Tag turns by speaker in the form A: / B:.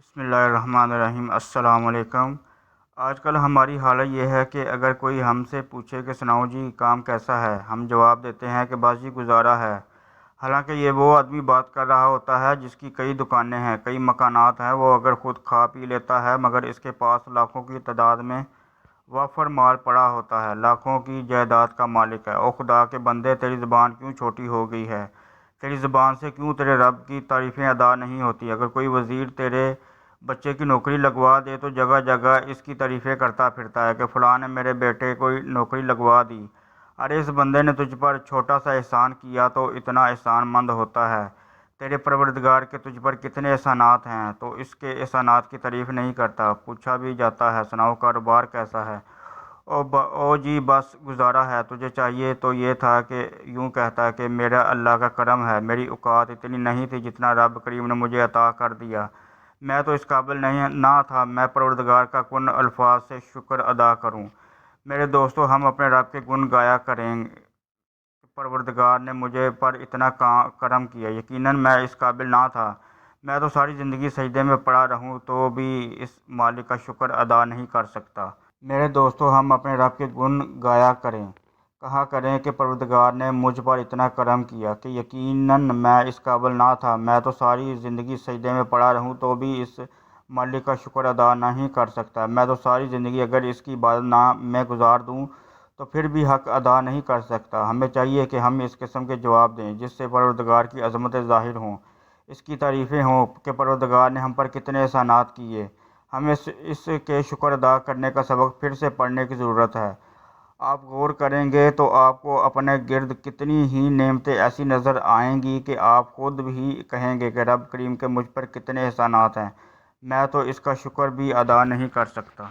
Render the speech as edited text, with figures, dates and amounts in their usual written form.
A: بسم اللہ الرحمن الرحیم۔ السلام علیکم۔ آج کل ہماری حالت یہ ہے کہ اگر کوئی ہم سے پوچھے کہ سناؤ جی کام کیسا ہے، ہم جواب دیتے ہیں کہ بس جی گزارا ہے۔ حالانکہ یہ وہ آدمی بات کر رہا ہوتا ہے جس کی کئی دکانیں ہیں، کئی مکانات ہیں، وہ اگر خود کھا پی لیتا ہے مگر اس کے پاس لاکھوں کی تعداد میں وافر مال پڑا ہوتا ہے، لاکھوں کی جائیداد کا مالک ہے۔ او خدا کے بندے، تیری زبان کیوں چھوٹی ہو گئی ہے؟ تیری زبان سے کیوں تیرے رب کی تعریفیں ادا نہیں ہوتی؟ اگر کوئی وزیر تیرے بچے کی نوکری لگوا دے تو جگہ جگہ اس کی تعریفیں کرتا پھرتا ہے کہ فلاں نے میرے بیٹے کو نوکری لگوا دی۔ ارے اس بندے نے تجھ پر چھوٹا سا احسان کیا تو اتنا احسان مند ہوتا ہے؟ تیرے پروردگار کے تجھ پر کتنے احسانات ہیں تو اس کے احسانات کی تعریف نہیں کرتا؟ پوچھا بھی جاتا ہے سناؤ کاروبار کیسا ہے؟ او جی بس گزارا ہے۔ تجھے چاہیے تو یہ تھا کہ یوں کہتا کہ میرا اللہ کا کرم ہے، میری اوقات اتنی نہیں تھی جتنا رب کریم نے مجھے عطا کر دیا، میں تو اس قابل نہ تھا میں پروردگار کا کن الفاظ سے شکر ادا کروں۔ میرے دوستو، ہم اپنے رب کے گن گایا کریں کہ پروردگار نے مجھے پر اتنا کرم کیا، یقیناً میں اس قابل نہ تھا، میں تو ساری زندگی سجدے میں پڑا رہوں تو بھی اس مالک کا شکر ادا نہیں کر سکتا۔ میرے دوستو، ہم اپنے رب کے گن گایا کریں، کہا کریں کہ پروردگار نے مجھ پر اتنا کرم کیا کہ یقیناً میں اس قابل نہ تھا، میں تو ساری زندگی سجدے میں پڑا رہوں تو بھی اس مالک کا شکر ادا نہیں کر سکتا، میں تو ساری زندگی اگر اس کی عبادت میں گزار دوں تو پھر بھی حق ادا نہیں کر سکتا۔ ہمیں چاہیے کہ ہم اس قسم کے جواب دیں جس سے پروردگار کی عظمتیں ظاہر ہوں، اس کی تعریفیں ہوں کہ پروردگار نے ہم پر کتنے احسانات کیے۔ ہمیں اس کے شکر ادا کرنے کا سبق پھر سے پڑھنے کی ضرورت ہے۔ آپ غور کریں گے تو آپ کو اپنے گرد کتنی ہی نعمتیں ایسی نظر آئیں گی کہ آپ خود ہی کہیں گے کہ رب کریم کے مجھ پر کتنے احسانات ہیں، میں تو اس کا شکر بھی ادا نہیں کر سکتا۔